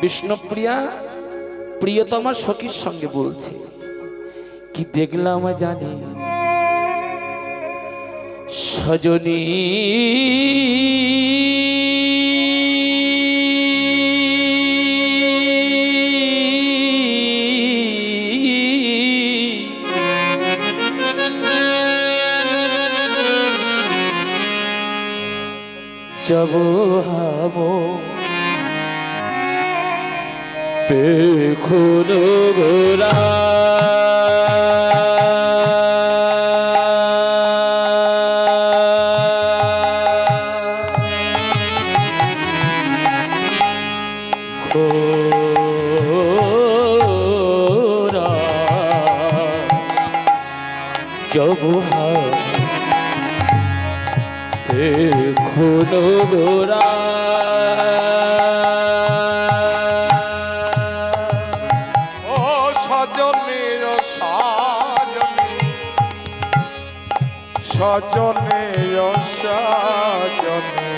বিষ্ণুপ্রিয়া প্রিয়তমা সখীর সঙ্গে বলছে, কি দেখলাম জানি সজনী जब हम बेखुद गोरा गोरा जब हम बेखुद गोरा সজনে সজনে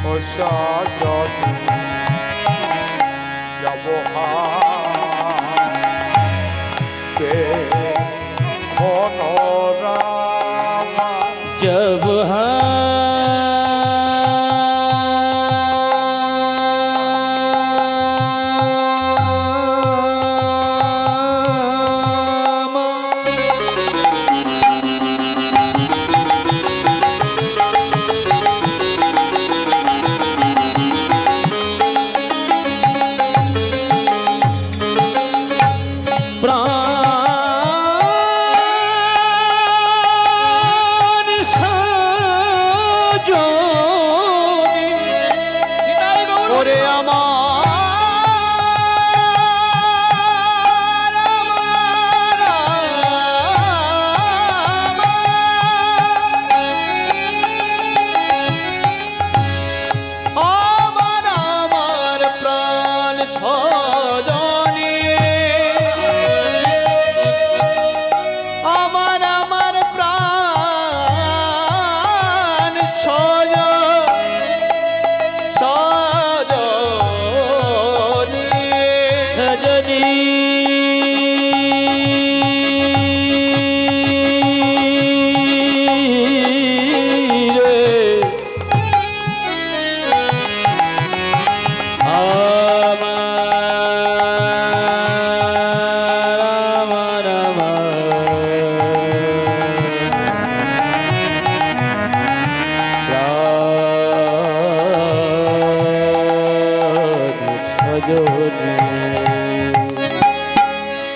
ও সজনে যাব जब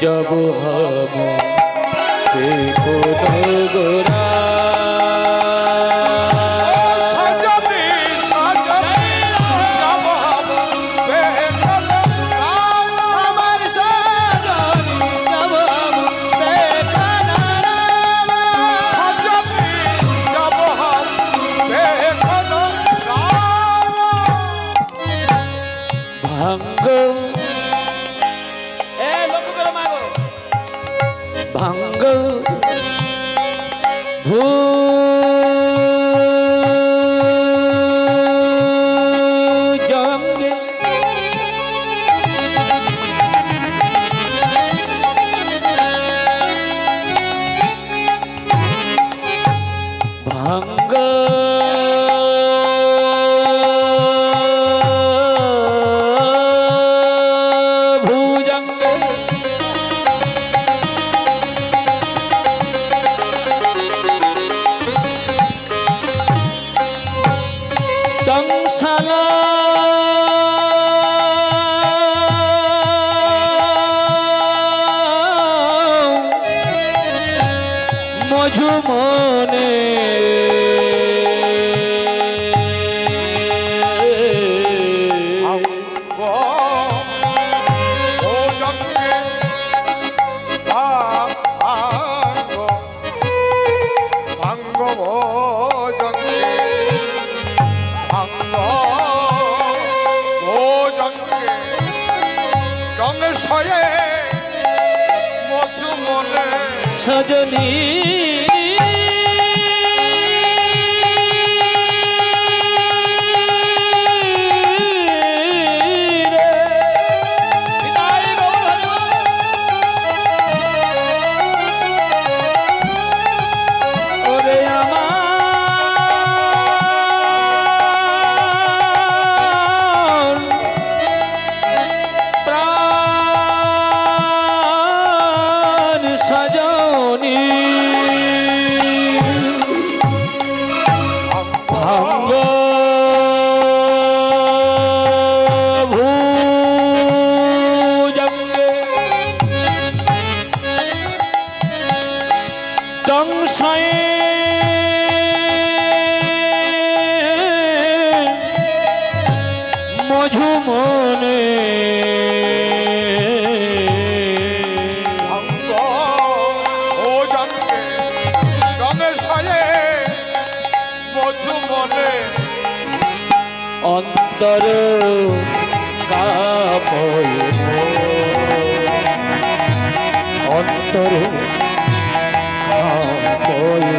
जब हम बेखुद गोरा भांग भुजंग भांग মনে সজনী বুঝু মনে ভাঙ্গ ও জন্মে রঙের সায়ে মধু মনে অন্তর কাপয় অন্তর কাপয়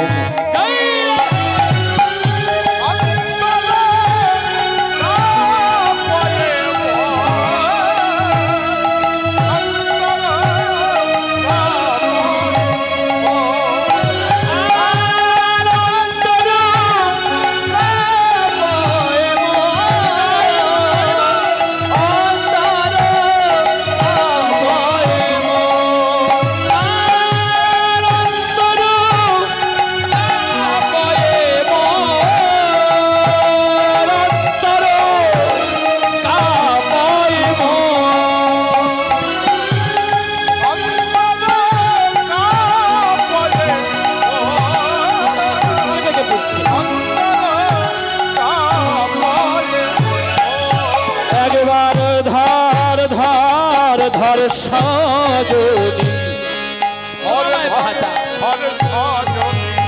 ধর সজনী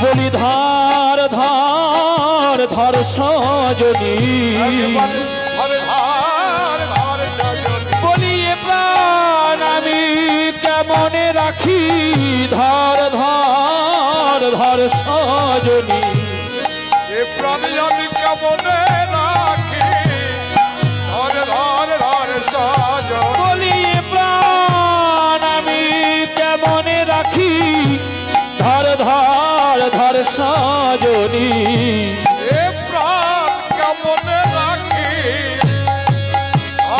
বলি ধার ধার ধর সজনী বলি এ প্রাণ আমি কেমনে রাখি ধর ধার ধর সজনী এ প্রাণ আমি কেমনে রাখি ধর ধর ধর সজনী বলি এ প্রাণ আমি কেমনে রাখি ধর ধর ধর সজনী এ প্রাণ কেমনে রাখি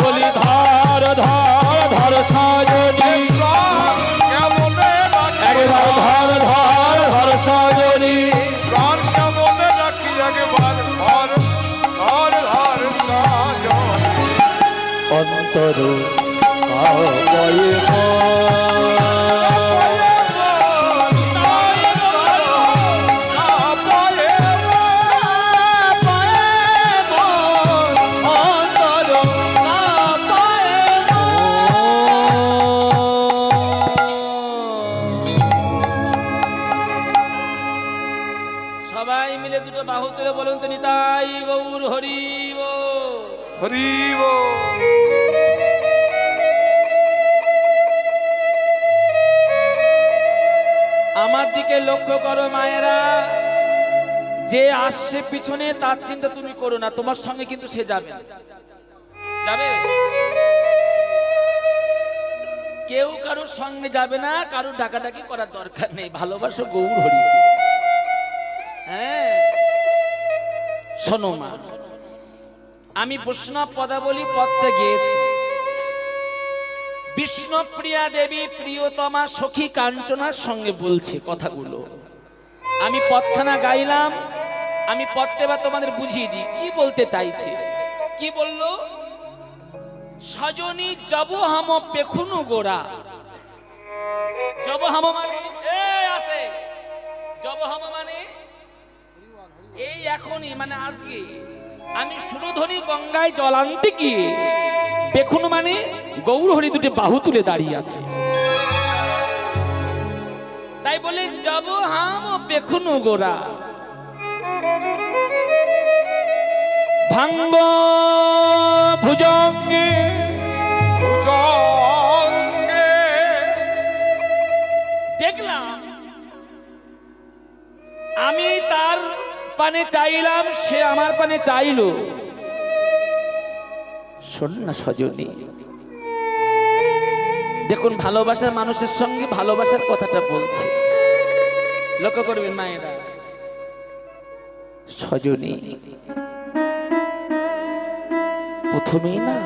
বলি ধর ধর ধর সজনী প্রাণ কেমনে রাখি একবার ধর ধর ধর সজনী প্রাণ কেমনে রাখি একবার ধর ধর ধর সজনী অন্তর কাপয়ে সবাই মিলে দুটো বাহু তুলে বলুন তো নিতাই গৌর হরি হরি আমার দিকে লক্ষ্য করো মায়েরা, যে আসছে পিছনে তার চিন্তা তুমি করো না, তোমার সঙ্গে কিন্তু সে যাবে যাবে কেউ কারোর সঙ্গে যাবে না, কারোর ডাকাডাকি করার দরকার নেই, ভালোবাসো গৌর হরি। হ্যাঁ শোনো মা, আমি বৈষ্ণব পদাবলী পদটা গেয়েছি, বিষ্ণুপ্রিয়া দেবী প্রিয়তমা সখী কাঞ্চনার সঙ্গে বলছে কথাগুলো, আমি পদখানা গাইলাম, আমি পদটা এবার তোমাদের বুঝিয়ে দিই কি বলতে চাইছে। কি বললো? সজনী জব হাম পেখুনু গোরা, জব হাম মানে আছে, জব হাম মানে এই এখনই মানে আজকে আমি সুরধনী গঙ্গায় জল আনতে গিয়ে পেখুনু মানে গৌরহরি দুটি বাহু তুলে দাঁড়িয়ে আছে, তাই বলে জব হাম পেখুনু গোরা ভাঙ্গ ভুজঙ্গে দেখলাম, আমি তার পানে চাইলাম, সে আমার পানে চাইলো। শোন না সজনী, দেখুন ভালোবাসার মানুষের সঙ্গে ভালোবাসার কথাটা বলছে, লক্ষ্য করবেন মায়েরা। সজনী প্রথমেই না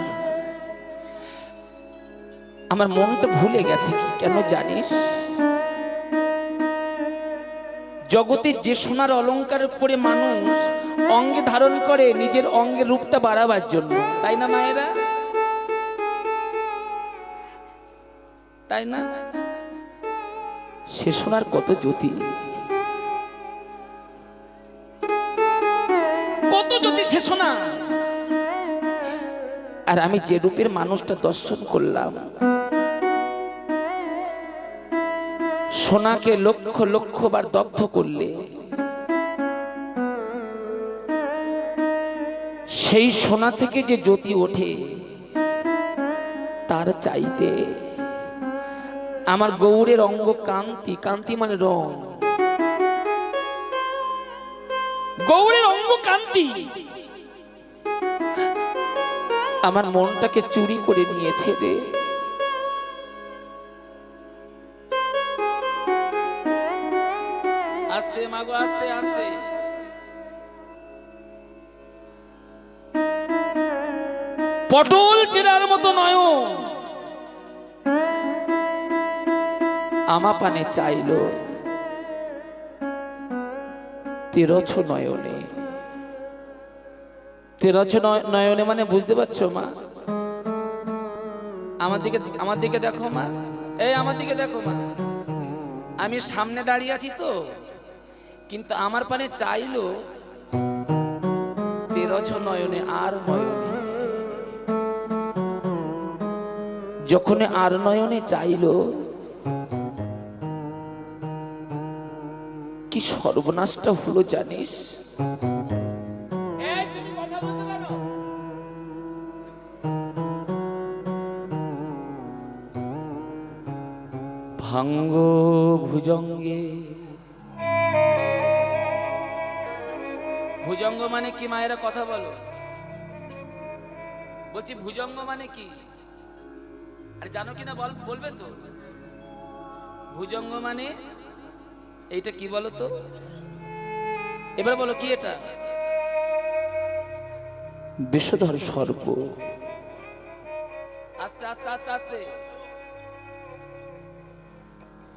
আমার মনটা ভুলে গেছে, কেন জানিস? জগতে যে সোনার অলংকার পরে মানুষ অঙ্গে ধারণ করে নিজের অঙ্গের রূপটা বাড়াবার জন্য, তাই না মায়েরা? তাই না? সে সোনার কত জ্যোতি, কত জ্যোতি সে সোনা। আর আমি যে রূপের মানুষটা দর্শন করলাম, সোনাকে লক্ষ লক্ষ বার দগ্ধ করলে সেই সোনা থেকে যে জ্যোতি ওঠে তার চাইতে আমার গৌরের অঙ্গ কান্তি, কান্তি মানে রং, গৌরের অঙ্গ কান্তি আমার মনটাকে চুরি করে নিয়েছে রে। আস্তে মাগো, আস্তে আস্তে। পটল চেরার মতো নয়ন আমা পানে চাইল তেরছ নয়নে। তেরছ নয়নে মানে বুঝতে পারছো মা? আমার দিকে দেখো মা, এই আমার দিকে দেখো মা। আমি সামনে দাঁড়িয়ে আছি তো, কিন্তু আমার পানে চাইলো তেরছ নয়নে আর নয়নে। যখন আর নয়নে চাইলো, কি সর্বনাশটা হলো জানিস? ভাঙ্গ ভুজঙ্গে। ভুজঙ্গ মানে কি মায়েরা কথা বলো? বলছি ভুজঙ্গ মানে কি? আর জানো কিনা বলবে তো? ভুজঙ্গ মানে এইটা কি বলো তো? এবার বলো কি এটা? বিষধর সর্প। আস্তে আস্তে আস্তে আস্তে।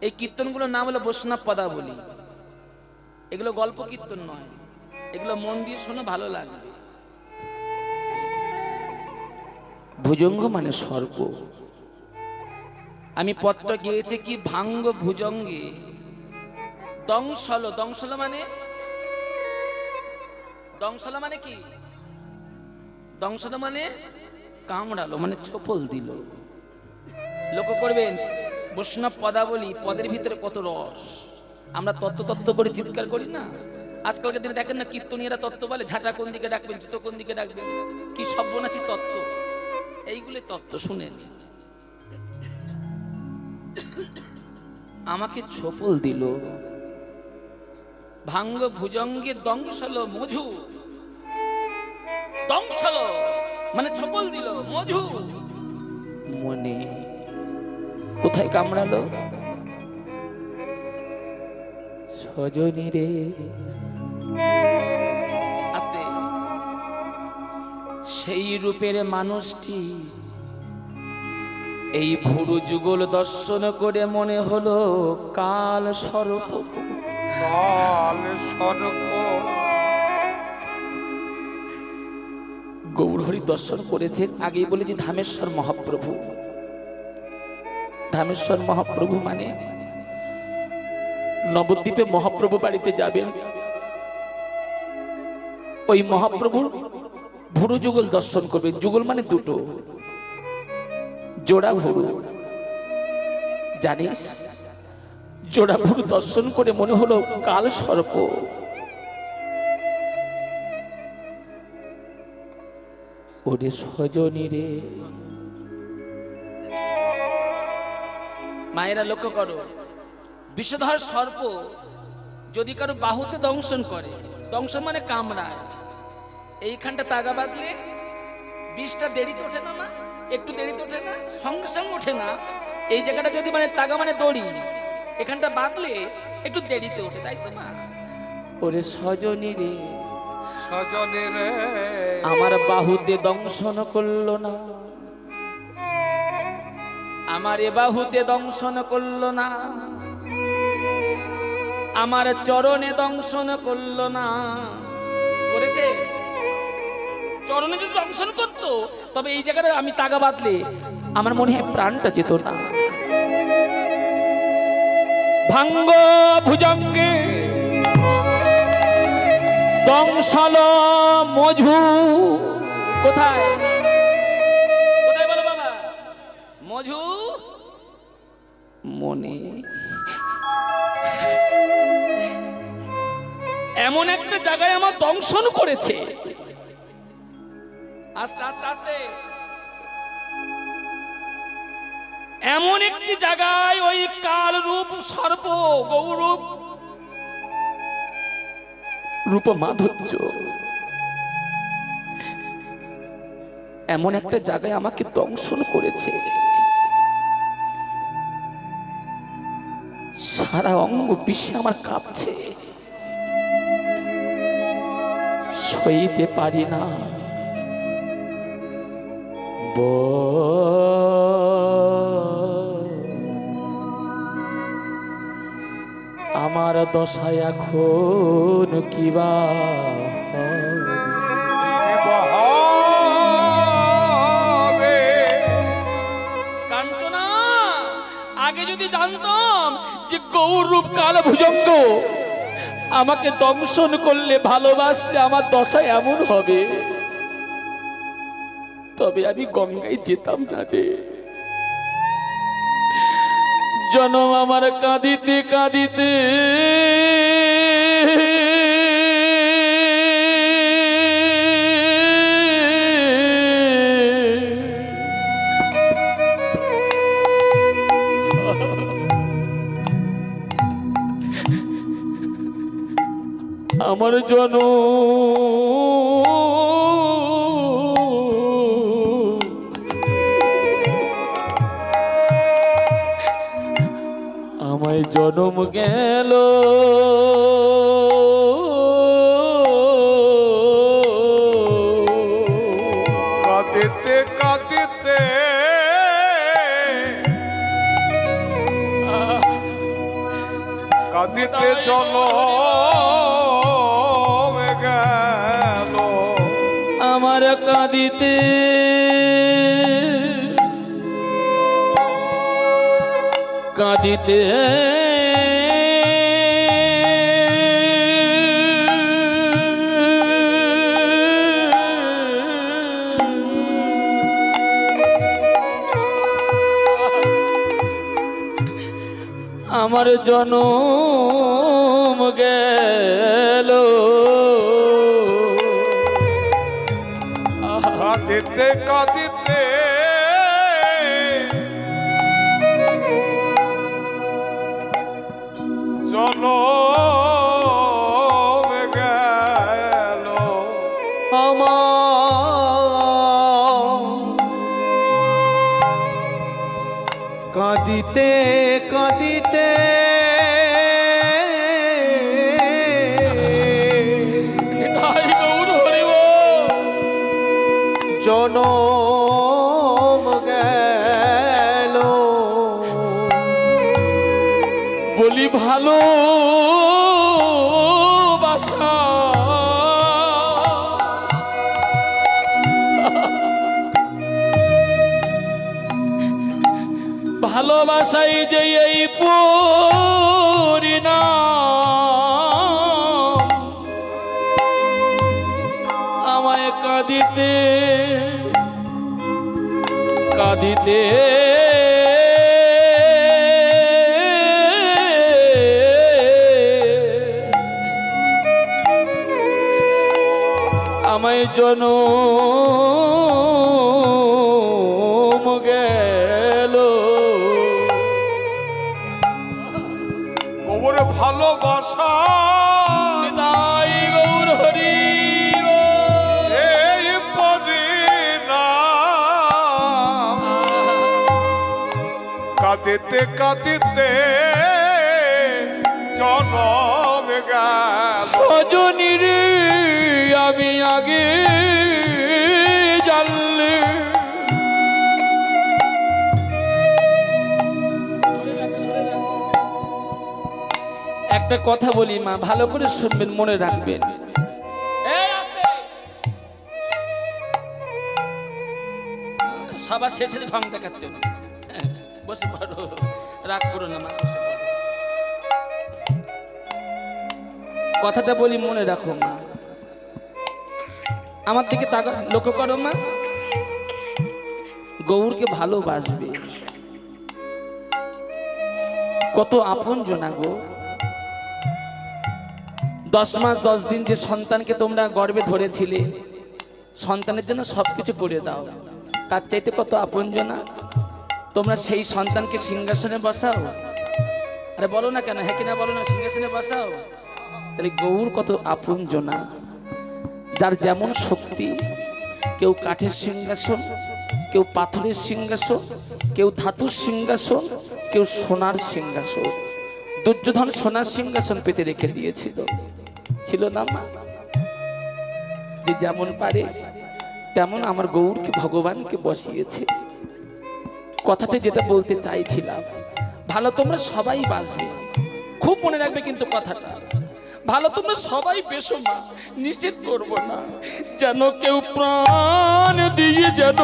এই কীর্তনগুলোর নাম হলো বৈষ্ণব পদাবলী। এগুলো গল্প কীর্তন নয়, এগুলো মন দিয়ে শোনো, ভালো লাগবে। ভুজঙ্গ মানে সর্প। আমি পদটা গিয়েছি কি ভাঙ্গ ভুজঙ্গে দংশল। দংশল মানে, দংশল মানে কি? দংশল মানে কামড়ালো, মানে ছোপল দিল। লক্ষ্য করবেন বৈষ্ণব পদাবলী, পদের ভিতরে কত রস। আমরা তত্ত্ব তত্ত্ব করে চিৎকার করি না? আজকালকে দিনে দেখেন না কীর্তনীয়রা তত্ত্ব বলে, ঝাঁটা কোন দিকে ডাকবেন, জুতো কোন দিকে ডাকবেন, কি সর্বনাশী তত্ত্ব। এইগুলো তত্ত্ব শুনেন। আমাকে ছোপল দিল। ভাঙ্গ ভুজঙ্গে দংশল মধু। দংশল মানে ছোপল দিল, মধু মনে। কোথায় কামড়ালো? সজনী রে। আস্তে। সেই রূপের মানুষটি এই ভুরু যুগল দর্শন করে মনে হলো কাল সর্প। কাল সর্প। গৌরহরি দর্শন করেছেন। আগেই বলেছি ধামেশ্বর মহাপ্রভু। ধামেশ্বর মহাপ্রভু মানে নবদ্বীপে মহাপ্রভু বাড়িতে যাবেন, ওই মহাপ্রভুর ভুরু যুগল দর্শন করবেন। যুগল মানে দুটো, জোড়া ভুরু। জানিস, জোড়া ভুরু দর্শন করে মনে হলো কাল সর্প। ওরে সজনী রে। মায়েরা লক্ষ্য করো, বিষধর সর্প যদি কারো বাহুতে দংশন করে, দংশন মানে কামড়ায়, এইখানটা তাগা বাঁধলে বিষটা দেরিতে ওঠে না, মা একটু দেরিতে ওঠে না, সঙ্গে সঙ্গে ওঠে না। এই জায়গাটা যদি মানে তাগা মানে দড়ি, এখানটা বাঁধলে একটু দেরিতে ওঠে, তাই তো মা? ওরে সজনী রে, সজনী রে, আমার বাহুতে দংশন করলো না, আমার এ বাহুতে দংশন করলো না, আমার চরণে দংশন করলো না। করেছে? চরণে যদি দংশন করতো তবে এই জায়গাটা আমি তাগা বাঁধলে আমার মনে হয় প্রাণটা যেত না। ভাঙ্গ ভুজঙ্গে দংশল মধু। কোথায়? মজু মনে এমন একটা জায়গায় আমার দংশন করেছে। আস্তে আস্তে আস্তে এমন একটি জায়গায় ওই কাল রূপ সর্প গৌরূপ রূপ মাধুর্য এমন একটা জায়গায় আমাকে দংশন করেছে। সারা অঙ্গ বিষে আমার কাঁপছে, সইতে পারি না। আমার দশায় এখন কিবা কাঞ্চনা, আগে যদি জানতাম যে গৌরূপ কাল ভুজঙ্গ আমাকে দংশন করলে ভালোবাসলে আমার দশা এমন হবে, তবে আমি গঙ্গায় যেতাম না রে। জনম আমার কাঁদিতে কাঁদিতে আমার জনম আমায় জনম গেল কাঁদিতে কাঁদিতে কাঁদিতে চলো গেল আমার কাঁদিতে কাঁদিতে আমার জনম গেল কাঁদিতে কাঁদিতে চলো গেল কাঁদিতে কাঁদিতে তাই গৌর হরি বল। জনম গেল বলি ভালো বাসা ভালোবাসাই যে এই পরিণাম আমায় কাঁদিতে কাঁদিতে আমায় জনম গেল গোবর ভালোবাসা তাই গৌর হরি এই পরিণাম কাঁদিতে কাঁদিতে জনম গেল সজনী রে আমি আগে জানলে একটা কথা বলি মা, ভালো করে শুনবেন, মনে রাখবেন। সবার শেষে ঢং দেখাচ্ছে না। বসে পড়ো, রাগ করো না মা, বসে পড়ো। কথাটা বলি মনে রাখো মা, আমার দিকে তাকা, লক্ষ্য করো মা। গৌরকে ভালোবাসবে, কত আপন জনা গো। 10 মাস 10 দিন যে সন্তানকে তোমরা গর্ভে ধরেছিলে, সন্তানের জন্য সবকিছু করে দাও, তার চাইতে কত আপন জনা। তোমরা সেই সন্তানকে সিংহাসনে বসাও। আরে বলো না কেন, হ্যাঁ কিনা বলো না, সিংহাসনে বসাও। তাহলে গৌর কত আপন জনা, যার যেমন শক্তি। কেউ কাঠের সিংহাসন, কেউ পাথরের সিংহাসন, কেউ ধাতুর সিংহাসন, কেউ সোনার সিংহাসন। দুর্যোধন সোনার সিংহাসন পেতে রেখে দিয়েছিল, ছিল না মা? যে যেমন পারে তেমন আমার গৌরকে ভগবানকে বসিয়েছে। কথাটা যেটা বলতে চাইছিলাম, ভালো তোমরা সবাই বাসবে, খুব মনে রাখবে কিন্তু কথাটা, ভালো তোমরা সবাই বেশো মা, নিষেধ করব না। যেন কেউ প্রাণ দিয়ে যেন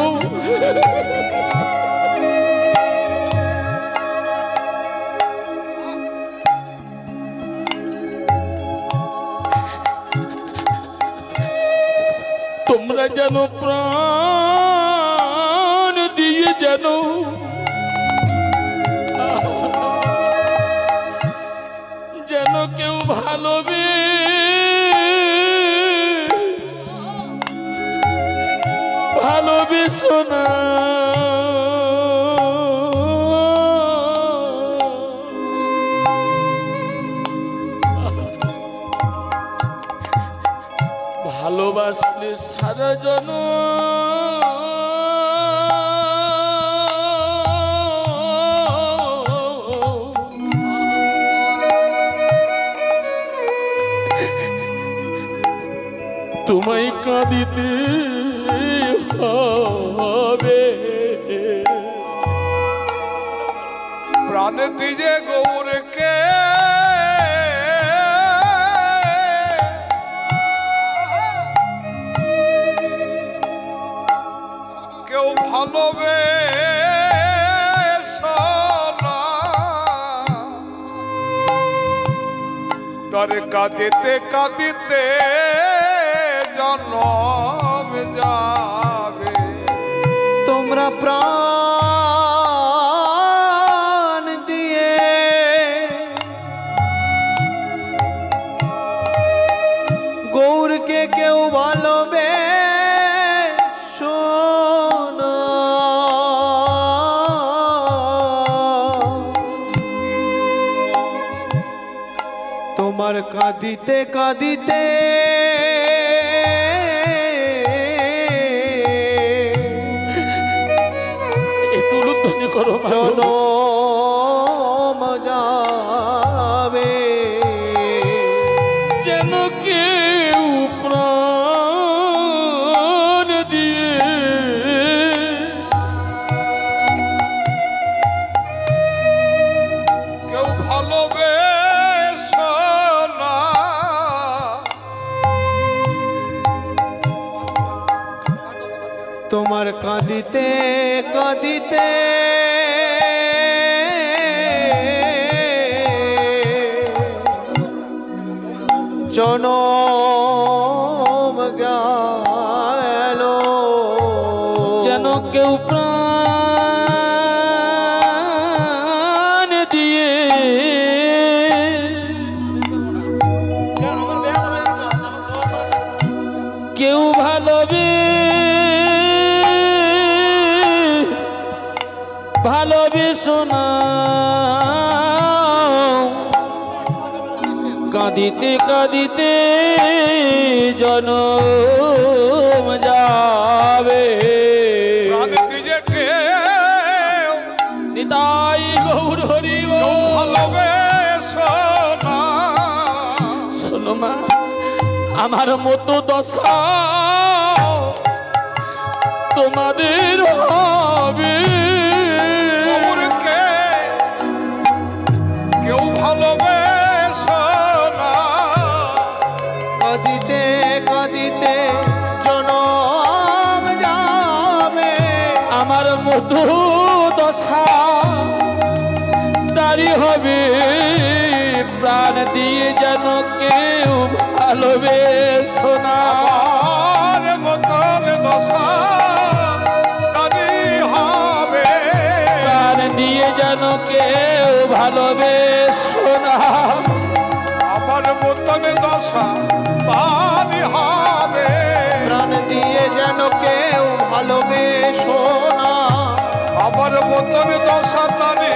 তোমরা যেন প্রাণ দিয়ে যেন যেন কেউ ভালোবেসো না। ভালোবাসলে সারা জন তোমায় কাঁদিতে হবে। প্রাণে দিজে গৌরকে কেউ ভালোবেসো না, তারে কাঁদিতে কাঁদিতে জনম যাবে। তোমরা প্রাণ দিয়ে গৌরকে কেউ ভালোবেসো না। তোমার কাঁদিতে কাঁদিতে একটু উলুধ্বনি করো মা গো। জনম যাবে। যেন কেউ প্রাণ দিয়ে কেউ ভালোবেসো না, তোমার কাঁদিতে কাঁদিতে জনম গেল। যেন কেউ প্রাণ দিয়ে কেউ ভালোবেসো না। কাঁদিতে কাঁদিতে জনম যাবে। প্রাণে দিজে কেউ নিতাই গৌর হরি কেউ ভালোবেসো না, শোনো মা, আমার মতো দশা তোমাদের হবে। গৌরকে কেউ ভালোবেসো না, কাঁদিতে কাঁদিতে জনম যাবে। আমার মতো দশা তারি হবে। প্রাণ দিয়ে যেন কেউ ভালোবেসো না। আর মতন দশা তারি হবে। প্রাণ দিয়ে যেন কেউ ভালোবেসো না। আমার মতন দশা তারি হবে, প্রাণ দিয়ে যেন কেউ ভালোবেসো না। আমার মতন দশা তারি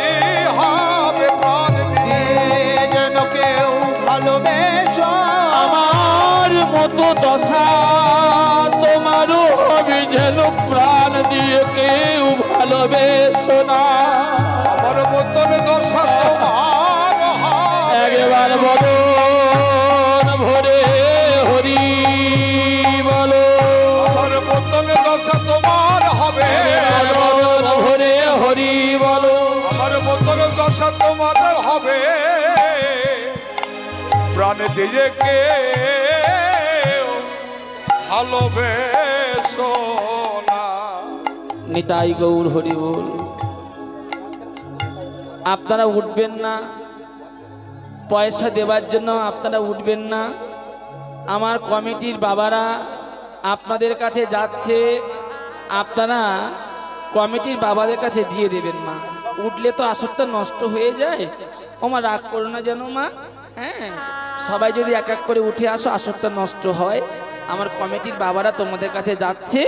হবে, প্রাণ দিয়ে দিয়ে যেন কেউ ভালোবেসো। আমার মতো দশা তোমারও হবে যেন প্রাণ দিয়ে কেউ ভালোবেসো না। আমার মতন দশা তোমার হবে, একবার বলো ভরে হরি বলো, আমার মতন দশা তোমার হবে, বলো ভরে হরি বলো। আমার মতন দশা তোমাদের হবে, প্রাণ দিয়ে কে ভালোবেসো না। নিতাই গৌর হরি বল। আপনারা উঠবেন না, পয়সা দেওয়ার জন্য আপনারা উঠবেন না। আমার কমিটির বাবারা আপনাদের কাছে যাচ্ছে, আপনারা কমিটির বাবাদের কাছে দিয়ে দেবেন মা। উঠলে তো আসরটা নষ্ট হয়ে যায়। ও মা রাগ করো না যেন মা। হ্যাঁ, সবাই যদি এক এক করে উঠে আসো আসরটা নষ্ট হয়। আমার কমিটির বাবারা তোমাদের কাছে যাচ্ছে।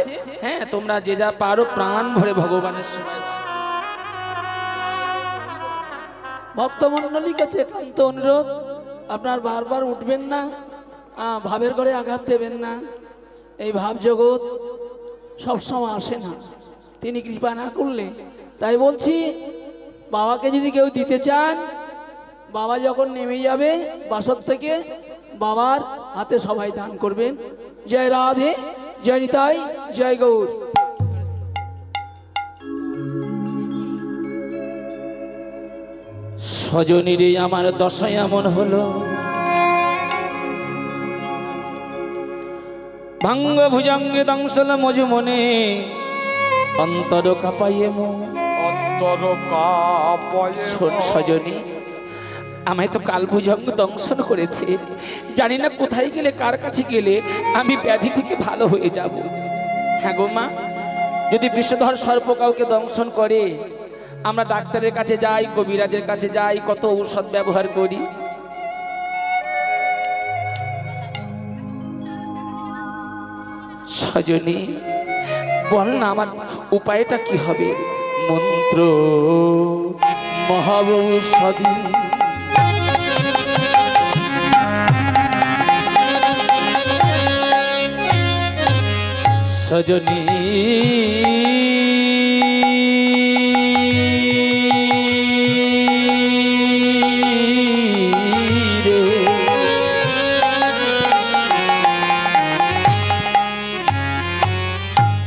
হ্যাঁ, তোমরা যে যা পারো প্রাণ ভরে ভগবানের সেবা। ভক্তমণ্ডলীর কাছে একান্ত অনুরোধ, আপনার বারবার উঠবেন না, ভাবের ঘরে আঘাত দেবেন না। এই ভাব জগৎ সবসময় আসে না, তিনি কৃপা না করলে। তাই বলছি, বাবাকে যদি কেউ দিতে চান, বাবা যখন নেমে যাবে বাসর থেকে, বাবার হাতে সবাই দান করবেন। জয় রাধে, জয় নিতাই, জয় গৌর। সজনীরে আমার দশায় এমন হলো, ভাঙ্গ ভুজঙ্গে দংশল মজুমনে অন্তর কাঁপাইয়ে মন। অন্তর কাঁপায় শোন সজনী, আমায় তো কাল ভুজঙ্গ দংশন করেছে। জানি না কোথায় গেলে, কার কাছে গেলে আমি ব্যাধি থেকে ভালো হয়ে যাব। হ্যাঁ গো মা, যদি বিষধর সর্প কাউকে দংশন করে, আমরা ডাক্তারের কাছে যাই, কবিরাজের কাছে যাই, কত ঔষধ ব্যবহার করি। সজনী বল না, আমার উপায়টা কি হবে? মন্ত্র মহাবৌষধি, সজনী রে,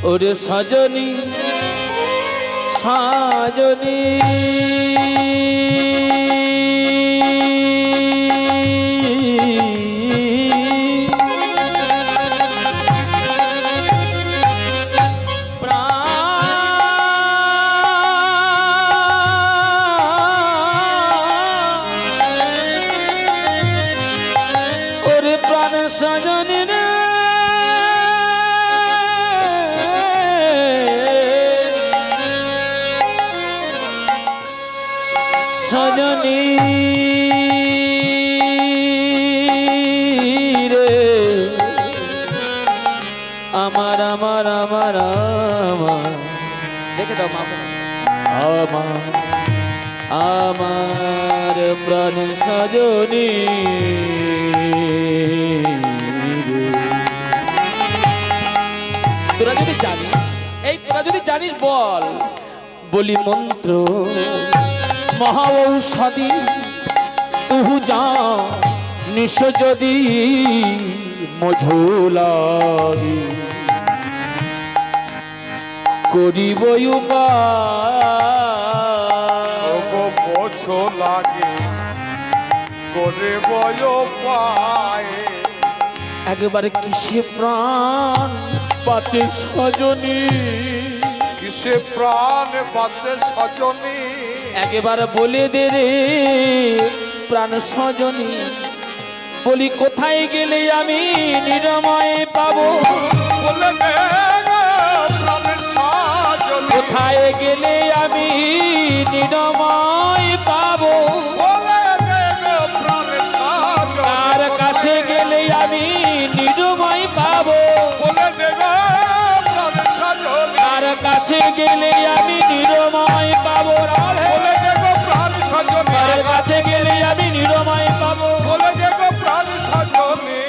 ওরে সজনী সজনী প্রাণ সজনী রে, সজনী রে, আমার আমার আমার আমার দেখে দাও মা, আমার আমার প্রাণ সজনী রে। তোরা যদি জানিস, তোরা যদি জানিস বল। বলি মন্ত্র মহাঔষধি, তুহু যা নিশ যদি মঝোলাগি, করিব উপায় বোঝো লাগে করে বয় পায়, একবারে কিসে প্রাণ পাতে সজনী, কিসে প্রাণ বাঁচে সজনী, একেবারে বলে দে রে প্রাণ সজনী। বলি কোথায় গেলে আমি নিরাময় পাবো, বলে দে প্রাণের সজনী, কোথায় গেলে আমি নিরাময় পাবো। কাছে গেলে আমি নিরময় পাবো রাধে। বলে দেখো প্রাণ সজনী কার কাছে গেলে আমি নিরময় পাবো। বলে দেখো প্রাণ সজনী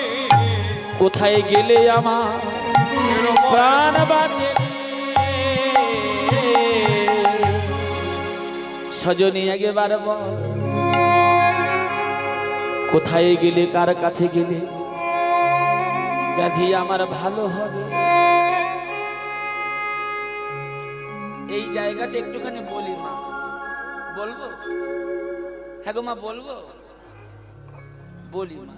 কোথায় গেলে আমার প্রাণ বাঁচে সজনী একবার বল কোথায় গেলে কার কাছে গেলে ব্যাধি আমার ভালো হবে। এই জায়গাটা একটুখানি বলি মা, বলবো? হ্যাঁ গো মা, বলবো? বলি মা,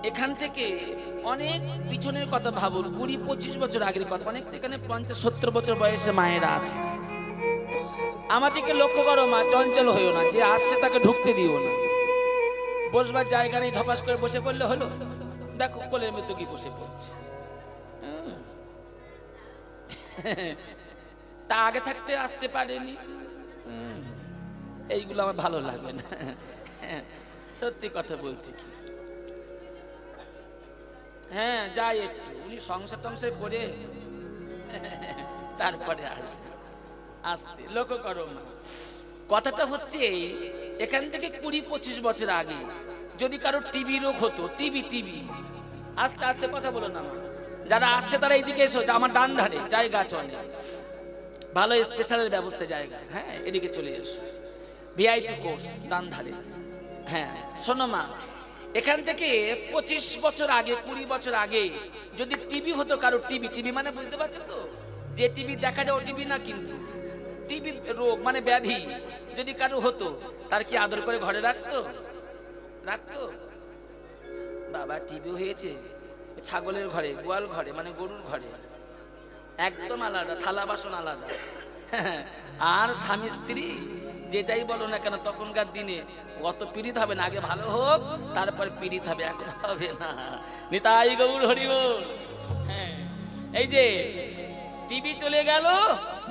এখান থেকে অনেক পিছনের কথা ভাবুন, 20-25 বছর আগের কথা, অনেক এখানে 50-70 বছর বয়সে মায়েরা আছে। আমাদেরকে লক্ষ্য করো মা, চঞ্চল হইও না, যে আসছে তাকে ঢুকতে দিও না। বসবার জায়গা নেই, ধপাস করে বসে পড়লে হলো। দেখো কোলের মধ্যে কি বসে পড়ছে, তা আগে থাকতে আসতে পারেনি। এইগুলো আমার ভালো লাগে না, সত্যি কথা বলতে কি। হ্যাঁ যাই একটু, উনি সংসার টংসার করে তারপরে আসবে আসতে। লক্ষ্য করো না, কথাটা হচ্ছে এখান থেকে 20-25 বছর আগে যদি কারো টিবি রোগ হতো, টিবি আস্তে আস্তে কথা বলো না মা, যারা আসছে তারা এইদিকে এসো, আমার ডান ধারে জায়গা আছে অনেক ভালো, স্পেশালের ব্যবস্থা জায়গা, হ্যাঁ এদিকে চলে এসো, ভিআইপি কোর্স ডান ধারে। হ্যাঁ শোনো মা, এখান থেকে 25 বছর আগে, 20 বছর আগে যদি টিবি হতো কারো, টিবি মানে বুঝতে পারছো তো, যে টিবি দেখা যায় ও টিবি না, কিন্তু টিবি রোগ মানে ব্যাধি যদি কারো হতো, তার কি আদর করে ঘরে রাখতো? বাবা টিবি হয়েছে, ছাগলের ঘরে, গোয়াল ঘরে মানে গরুর ঘরে, একদম আলাদা, থালা বাসন আলাদা। আর স্বামী স্ত্রী যেটাই বলো না কেন, তখনকার দিনে অত পীড়িত হবে না, আগে ভালো হোক তারপর পীড়িত হবে, এখন হবে না। নিতাই গৌর হরি বল। হ্যাঁ এই যে টিবি চলে গেল,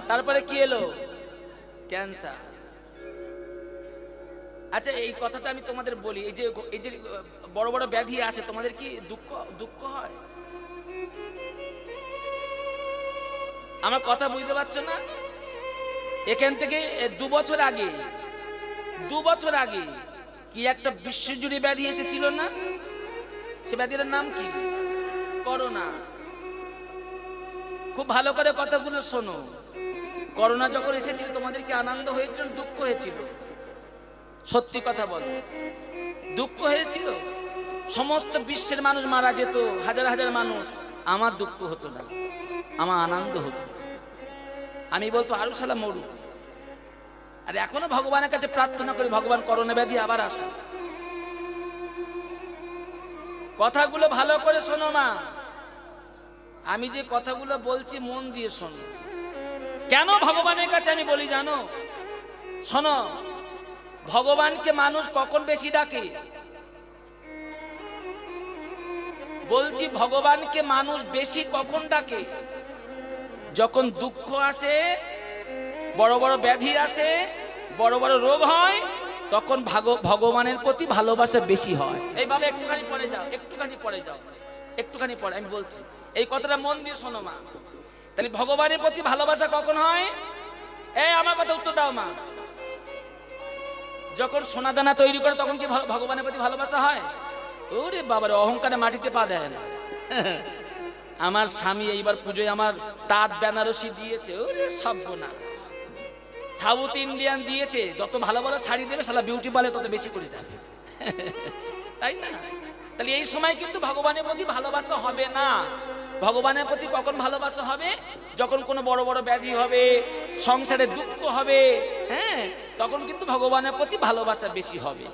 তারপরে কি এলো? ক্যান্সার। আচ্ছা এই কথাটা আমি তোমাদের বলি, এই যে বড় বড় ব্যাধি আসে, তোমাদের কি দুঃখ হয়? আমার কথা বুঝতে পারছো না? এখান থেকে 2 বছর আগে কি একটা বিশ্বজুড়ে ব্যাধি এসেছিল না? সে ব্যাধির নাম কি? করোনা। খুব ভালো করে কথাগুলো শোনো, করোনা যখন এসেছিল তোমাদের কি আনন্দ হয়েছিল, দুঃখ হয়েছিল? সত্যি কথা বলো, দুঃখ হয়েছিল? সমস্ত বিশ্বের মানুষ মারা যেত, হাজার হাজার মানুষ, আমার দুঃখ হতো না, আমার আনন্দ হতো। আমি বলতো আরো সালা মরু। আর এখনো ভগবানের কাছে প্রার্থনা করি, ভগবান করোনা ব্যাধি আবার আসো। কথাগুলো ভালো করে শোনো মা, আমি যে কথাগুলো বলছি মন দিয়ে শোনো। কেন ভগবানের কাছে আমি বলি জানো? শোনো, ভগবানকে মানুষ কখন বেশি ডাকে? বলছি ভগবানকে মানুষ বেশি কখন ডাকে? যখন দুঃখ আসে, বড় বড় ব্যাধি আসে, বড় বড় রোগ হয়, তখন ভগবানের প্রতি ভালোবাসা বেশি হয়। এইভাবে একটুখানি পরে আমি বলছি, এই কথাটা মন দিয়ে শোনো মা। তাহলে ভগবানের প্রতি ভালোবাসা কখন হয়? আমার কথা উত্তর দাও মা। যখন সোনা দানা তৈরি করে তখন কি ভগবানের প্রতি ভালোবাসা হয়? ওরে বাবার, অহংকারে মাটিতে পা দেয় না। আমার স্বামী এইবার পুজোয় আমার তাঁত বেনারসি দিয়েছে, ওরে সর্বনাশ। সাউথ ইন্ডিয়ান দিয়েছে, যত ভালো ভালো শাড়ি দেবে শালা বিউটি পার্লারে তত বেশি করে যাবে, তাই না? তাহলে এই সময় কিন্তু ভগবানের প্রতি ভালোবাসা হবে না। ভগবানের প্রতি কখন ভালোবাসা হবে? যখন কোনো বড় বড় ব্যাধি হবে, সংসারে দুঃখ হবে, হ্যাঁ, তখন কিন্তু ভগবানের প্রতি ভালোবাসা বেশি হবে।